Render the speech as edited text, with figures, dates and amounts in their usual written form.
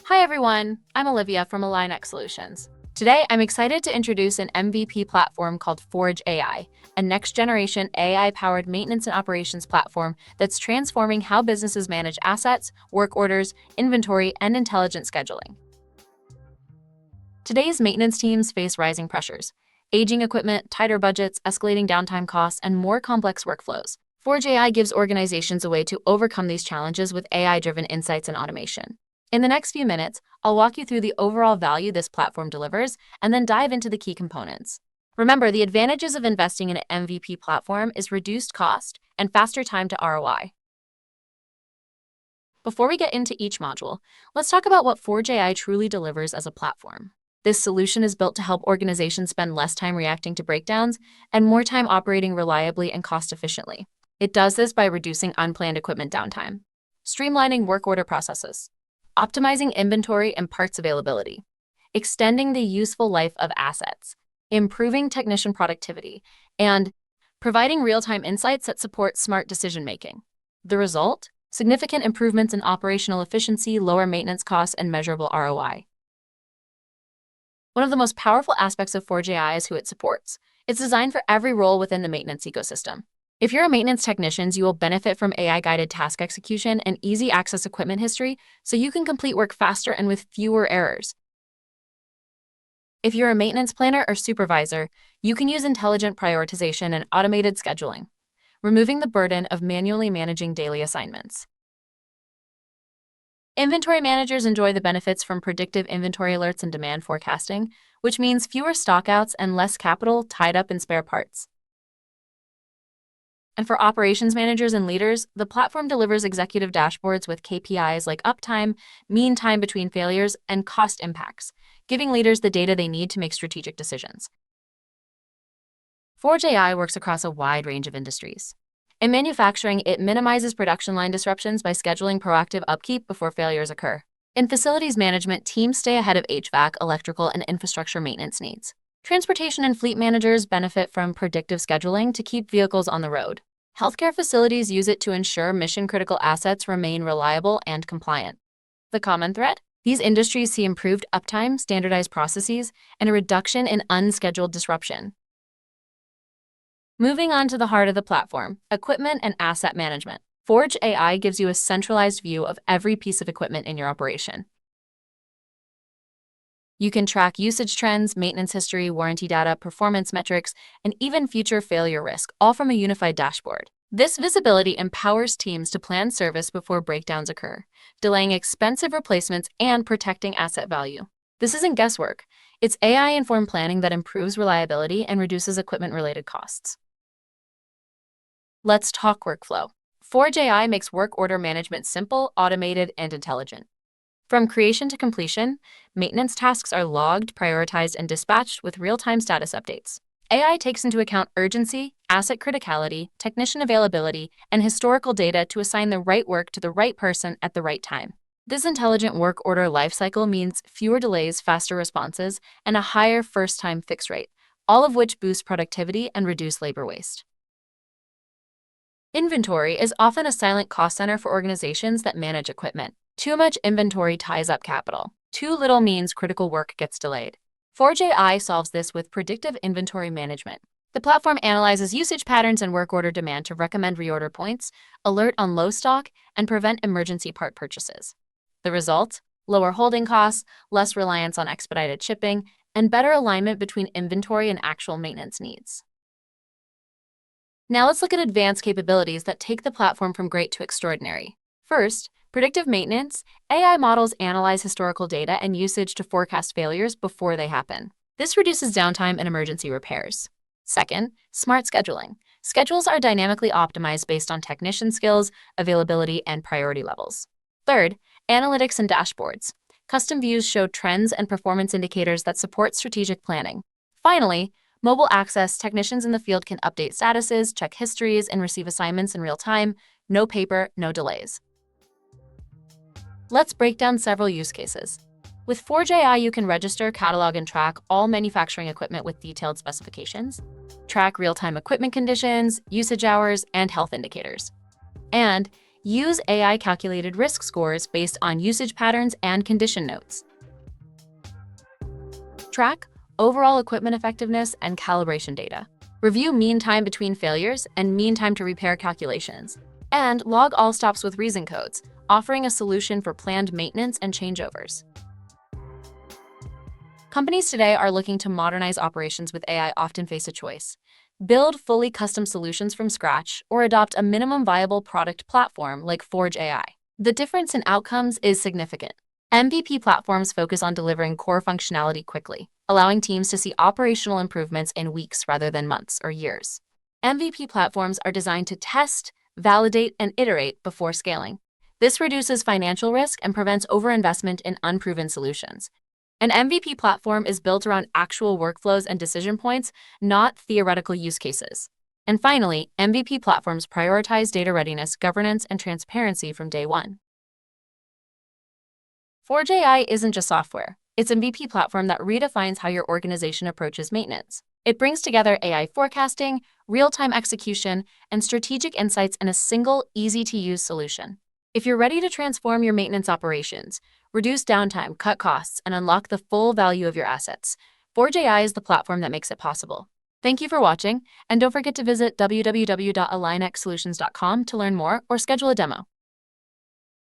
Hi everyone, I'm Olivia from AlignX Solutions. Today, I'm excited to introduce an MVP platform called ForgeAI, a next-generation AI-powered maintenance and operations platform that's transforming how businesses manage assets, work orders, inventory, and intelligent scheduling. Today's maintenance teams face rising pressures: aging equipment, tighter budgets, escalating downtime costs, and more complex workflows. ForgeAI gives organizations a way to overcome these challenges with AI-driven insights and automation. In the next few minutes, I'll walk you through the overall value this platform delivers and then dive into the key components. Remember, the advantages of investing in an MVP platform is reduced cost and faster time to ROI. Before we get into each module, let's talk about what ForgeAI truly delivers as a platform. This solution is built to help organizations spend less time reacting to breakdowns and more time operating reliably and cost efficiently. It does this by reducing unplanned equipment downtime, streamlining work order processes, optimizing inventory and parts availability, extending the useful life of assets, improving technician productivity, and providing real-time insights that support smart decision-making. The result? Significant improvements in operational efficiency, lower maintenance costs, and measurable ROI. One of the most powerful aspects of ForgeAI is who it supports. It's designed for every role within the maintenance ecosystem. If you're a maintenance technician, you will benefit from AI-guided task execution and easy access equipment history so you can complete work faster and with fewer errors. If you're a maintenance planner or supervisor, you can use intelligent prioritization and automated scheduling, removing the burden of manually managing daily assignments. Inventory managers enjoy the benefits from predictive inventory alerts and demand forecasting, which means fewer stockouts and less capital tied up in spare parts. And for operations managers and leaders, the platform delivers executive dashboards with KPIs like uptime, mean time between failures, and cost impacts, giving leaders the data they need to make strategic decisions. ForgeAI works across a wide range of industries. In manufacturing, it minimizes production line disruptions by scheduling proactive upkeep before failures occur. In facilities management, teams stay ahead of HVAC, electrical, and infrastructure maintenance needs. Transportation and fleet managers benefit from predictive scheduling to keep vehicles on the road. Healthcare facilities use it to ensure mission-critical assets remain reliable and compliant. The common thread? These industries see improved uptime, standardized processes, and a reduction in unscheduled disruption. Moving on to the heart of the platform, equipment and asset management. ForgeAI gives you a centralized view of every piece of equipment in your operation. You can track usage trends, maintenance history, warranty data, performance metrics, and even future failure risk, all from a unified dashboard. This visibility empowers teams to plan service before breakdowns occur, delaying expensive replacements and protecting asset value. This isn't guesswork. It's AI-informed planning that improves reliability and reduces equipment-related costs. Let's talk workflow. ForgeAI makes work order management simple, automated, and intelligent. From creation to completion, maintenance tasks are logged, prioritized, and dispatched with real-time status updates. AI takes into account urgency, asset criticality, technician availability, and historical data to assign the right work to the right person at the right time. This intelligent work order lifecycle means fewer delays, faster responses, and a higher first-time fix rate, all of which boost productivity and reduce labor waste. Inventory is often a silent cost center for organizations that manage equipment. Too much inventory ties up capital. Too little means critical work gets delayed. ForgeAI solves this with predictive inventory management. The platform analyzes usage patterns and work order demand to recommend reorder points, alert on low stock, and prevent emergency part purchases. The result? Lower holding costs, less reliance on expedited shipping, and better alignment between inventory and actual maintenance needs. Now let's look at advanced capabilities that take the platform from great to extraordinary. First, predictive maintenance. AI models analyze historical data and usage to forecast failures before they happen. This reduces downtime and emergency repairs. Second, smart scheduling. Schedules are dynamically optimized based on technician skills, availability, and priority levels. Third, analytics and dashboards. Custom views show trends and performance indicators that support strategic planning. Finally, mobile access. Technicians in the field can update statuses, check histories, and receive assignments in real time. No paper, no delays. Let's break down several use cases. With ForgeAI, you can register, catalog, and track all manufacturing equipment with detailed specifications, track real-time equipment conditions, usage hours, and health indicators. And Use AI-calculated risk scores based on usage patterns and condition notes. Track overall equipment effectiveness and calibration data. Review mean time between failures and mean time to repair calculations. And log all stops with reason codes, offering a solution for planned maintenance and changeovers. Companies today are looking to modernize operations with AI often face a choice: build fully custom solutions from scratch or adopt a minimum viable product platform like ForgeAI. The difference in outcomes is significant. MVP platforms focus on delivering core functionality quickly, allowing teams to see operational improvements in weeks rather than months or years. MVP platforms are designed to test, validate, and iterate before scaling. This reduces financial risk and prevents overinvestment in unproven solutions. An MVP platform is built around actual workflows and decision points, not theoretical use cases. And finally, MVP platforms prioritize data readiness, governance, and transparency from day one. ForgeAI isn't just software. It's an MVP platform that redefines how your organization approaches maintenance. It brings together AI forecasting, real-time execution, and strategic insights in a single, easy-to-use solution. If you're ready to transform your maintenance operations, reduce downtime, cut costs, and unlock the full value of your assets, ForgeAI is the platform that makes it possible. Thank you for watching, and don't forget to visit www.alignxsolutions.com to learn more or schedule a demo.